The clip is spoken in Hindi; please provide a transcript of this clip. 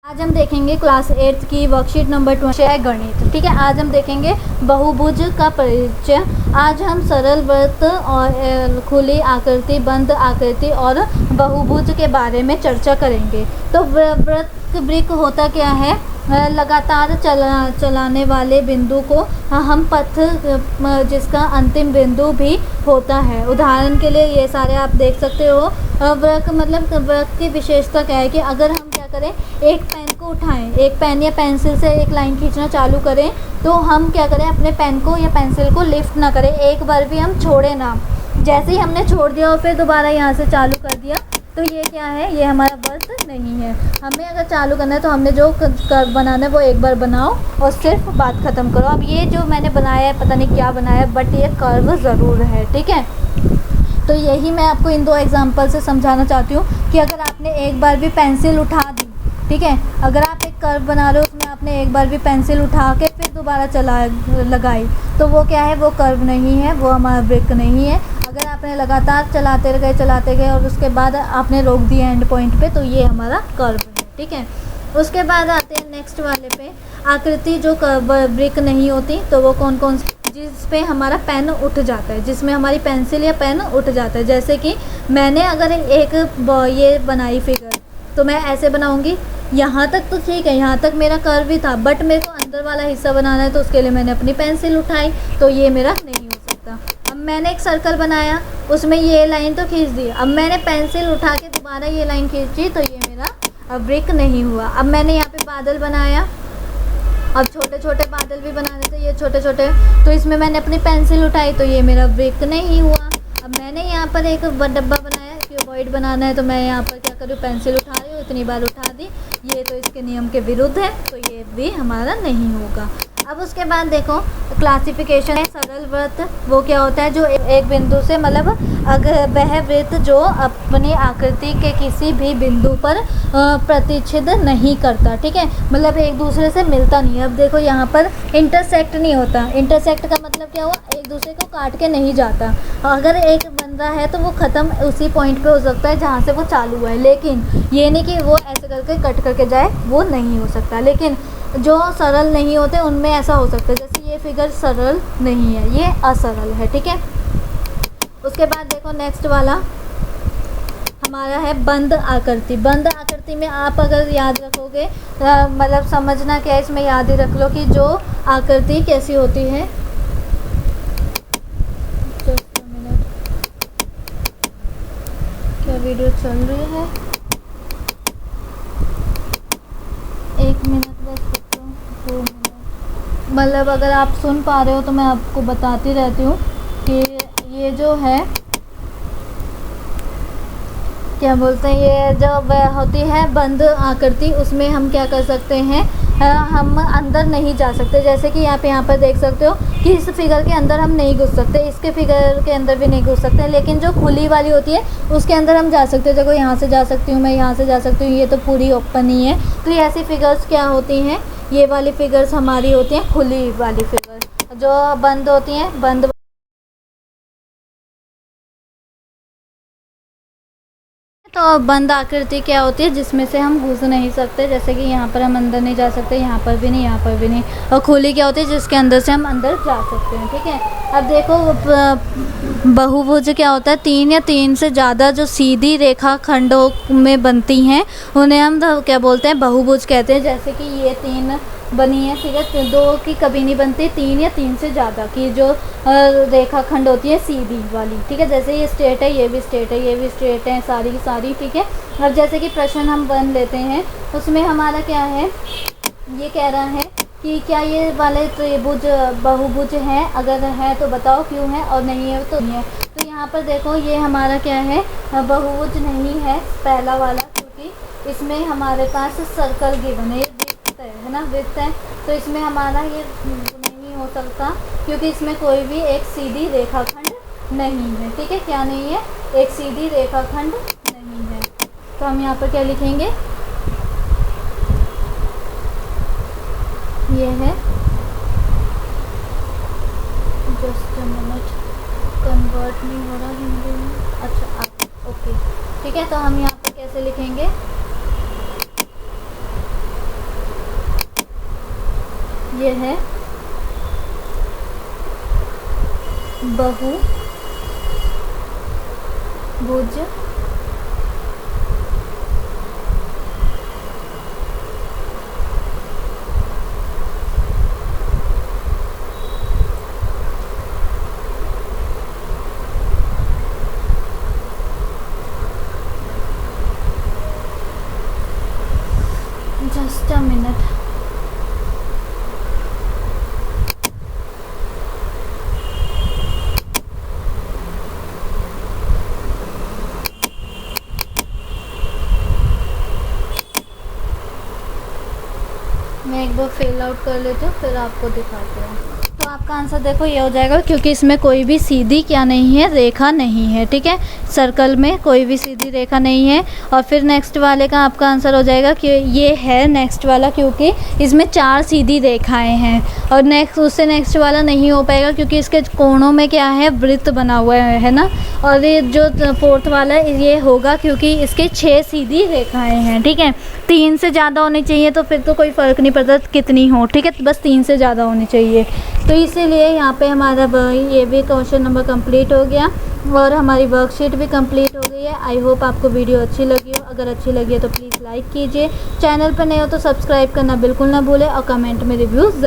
आज हम देखेंगे क्लास 8 की वर्कशीट नंबर 20 गणित। ठीक है, आज हम देखेंगे बहुभुज का परिचय। आज हम सरल वृत्त और खुली आकृति, बंद आकृति और बहुभुज के बारे में चर्चा करेंगे। तो वृत्त होता क्या है? लगातार चलाने वाले बिंदु को हम पथ जिसका अंतिम बिंदु भी होता है। उदाहरण के लिए ये सारे आप देख सकते हो। वृत्त मतलब वृत्त की विशेषता क्या है कि अगर हम क्या करें, एक पेन को उठाएं, एक पेन या पेंसिल से एक लाइन खींचना चालू करें, तो हम क्या करें, अपने पेन को या पेंसिल को लिफ्ट ना करें, एक बार भी हम छोड़े ना। जैसे ही हमने छोड़ दिया और फिर दोबारा यहाँ से चालू कर दिया, तो ये क्या है, ये हमारा वृत्त नहीं है। हमें अगर चालू करना है तो हमने जो कर्व बनाना है वो एक बार बनाओ और सिर्फ बात ख़त्म करो। अब ये जो मैंने बनाया है, पता नहीं क्या बनाया है, बट ये कर्व ज़रूर है। ठीक है, तो यही मैं आपको इन दो एग्जांपल से समझाना चाहती हूँ कि अगर आपने एक बार भी पेंसिल उठा दी, ठीक है, अगर आप एक कर्व बना रहे हो उसमें आपने एक बार भी पेंसिल उठा के फिर दोबारा लगाई, तो वो क्या है, वो कर्व नहीं है, वो हमारा वृत्त नहीं है। अगर आपने लगातार चलाते गए और उसके बाद आपने रोक दिया एंड पॉइंट पे, तो ये हमारा कर्व है। ठीक है, उसके बाद आते हैं नेक्स्ट वाले पे, आकृति जो वृत्त नहीं होती, तो वो कौन कौन सी, जिस पे हमारा पेन उठ जाता है, जिसमें हमारी पेंसिल या पेन उठ जाता है। जैसे कि मैंने अगर एक ये बनाई फिगर, तो मैं ऐसे बनाऊंगी, यहाँ तक तो ठीक है, यहाँ तक मेरा कर्व भी था, बट मेरे को अंदर वाला हिस्सा बनाना है, तो उसके लिए मैंने अपनी पेंसिल उठाई, तो ये मेरा नहीं हो सकता। अब मैंने एक सर्कल बनाया, उसमें ये लाइन तो खींच दी, अब मैंने पेंसिल उठा के दोबारा ये लाइन खींची, तो ये मेरा वृत्त नहीं हुआ। अब मैंने यहाँ पे बादल बनाया, अब छोटे छोटे बादल भी बनाने थे, ये छोटे छोटे, तो इसमें मैंने अपनी पेंसिल उठाई, तो ये मेरा वृत्त नहीं हुआ। अब मैंने यहाँ पर एक डब्बा बनाया, क्यूबॉइड बनाना है, तो मैं यहाँ पर क्या करूँ, पेंसिल उठा रही हूँ, इतनी बार उठा दी, ये तो इसके नियम के विरुद्ध है, तो ये भी हमारा नहीं होगा। अब उसके बाद देखो क्लासिफिकेशन है सरल वृत्त। वो क्या होता है, जो एक बिंदु से, मतलब अगर वह वृत्त जो अपनी आकृति के किसी भी बिंदु पर प्रतिच्छेद नहीं करता। ठीक है, मतलब एक दूसरे से मिलता नहीं है। अब देखो यहाँ पर इंटरसेक्ट नहीं होता। इंटरसेक्ट का मतलब क्या हुआ, एक दूसरे को काट के नहीं जाता। अगर एक बंदा है तो वो ख़त्म उसी पॉइंट पे हो सकता है जहाँ से वो चालू हुआ है, लेकिन ये नहीं कि वो ऐसे करके कट करके जाए, वो नहीं हो सकता। लेकिन जो सरल नहीं होते उनमें ऐसा हो सकता है, जैसे ये फिगर सरल नहीं है, ये असरल है। ठीक है, उसके बाद देखो नेक्स्ट वाला हमारा है बंद आकृति। बंद आकृति में आप अगर याद रखोगे, मतलब समझना क्या है, इसमें याद ही रख लो कि जो आकृति कैसी होती है। जस्ट मिनट, क्या वीडियो चल रही है? एक मिनट बस, 2 मिनट, मतलब अगर आप सुन पा रहे हो तो मैं आपको बताती रहती हूँ कि ये जो है क्या बोलते हैं, ये जो होती है बंद आकृति, उसमें हम क्या कर सकते हैं, हम अंदर नहीं जा सकते। जैसे कि यहाँ पर देख सकते हो कि इस फिगर के अंदर हम नहीं घुस सकते, इसके फिगर के अंदर भी नहीं घुस सकते, लेकिन जो खुली वाली होती है उसके अंदर हम जा सकते हैं। देखो यहाँ से जा सकती हूँ मैं, यहाँ से जा सकती हूँ, ये तो पूरी ओपन ही है। तो ये ऐसी फिगर्स क्या होती हैं, ये वाली फिगर्स हमारी होती हैं खुली वाली फिगर। जो बंद होती हैं, बंद तो बंद आकृति क्या होती है, जिसमें से हम घुस नहीं सकते। जैसे कि यहाँ पर हम अंदर नहीं जा सकते, यहाँ पर भी नहीं, यहाँ पर भी नहीं। और खुली क्या होती है, जिसके अंदर से हम अंदर जा सकते हैं। ठीक है, अब देखो बहुभुज क्या होता है, 3 या 3 से ज़्यादा जो सीधी रेखा खंडों में बनती हैं उन्हें हम क्या बोलते हैं, बहुभुज कहते हैं। जैसे कि ये 3 बनी है फिगर, 2 की कभी नहीं बनती, 3 या 3 से ज़्यादा की जो रेखा खंड होती है सीधी वाली। ठीक है, जैसे ये स्ट्रेट है, ये भी स्ट्रेट है, ये भी स्ट्रेट है, सारी की सारी। ठीक है, अब जैसे कि प्रश्न हम बन लेते हैं, उसमें हमारा क्या है, ये कह रहा है कि क्या ये वाले त्रिभुज बहुभुज हैं, अगर है तो बताओ क्यों है, और नहीं है तो नहीं है। तो यहाँ पर देखो ये हमारा क्या है, बहुभुज नहीं है पहला वाला, क्योंकि इसमें हमारे पास सर्कल गिवन है, है ना, वृत्त है, तो इसमें हमारा ये नहीं हो सकता, क्योंकि इसमें कोई भी एक सीधी रेखाखंड नहीं है। ठीक है, क्या नहीं है, एक सीधी रेखाखंड नहीं है। तो हम यहाँ पर क्या लिखेंगे, ये है, जस्ट मिनट, कन्वर्ट नहीं हो रहा हिंदी में, अच्छा ओके। ठीक है, तो हम यहाँ पर कैसे लिखेंगे, ये है बहुभुज। Just a minute. मैं एक बार फिल आउट कर लेती हूँ, फिर आपको दिखाती हूँ। तो आपका आंसर देखो ये हो जाएगा, क्योंकि इसमें कोई भी सीधी क्या नहीं है, रेखा नहीं है। ठीक है, सर्कल में कोई भी सीधी रेखा नहीं है। और फिर नेक्स्ट वाले का आपका आंसर हो जाएगा कि ये है नेक्स्ट वाला, क्योंकि इसमें 4 सीधी रेखाएं हैं। और नेक्स्ट उससे नेक्स्ट वाला नहीं हो पाएगा, क्योंकि इसके कोनों में क्या है, वृत्त बना हुआ है ना। और ये जो 4th वाला ये होगा, क्योंकि इसके 6 सीधी रेखाएँ हैं। ठीक है, 3 से ज़्यादा होनी चाहिए, तो फिर तो कोई फ़र्क नहीं पड़ता कितनी हो। ठीक है, बस 3 से ज़्यादा होनी चाहिए। तो इसीलिए यहाँ पे हमारा ये भी क्वेश्चन नंबर कंप्लीट हो गया और हमारी वर्कशीट भी कंप्लीट हो गई है। आई होप आपको वीडियो अच्छी लगी हो। अगर अच्छी लगी है तो प्लीज़ लाइक कीजिए, चैनल पर नए हो तो सब्सक्राइब करना बिल्कुल ना भूलें और कमेंट में रिव्यूज़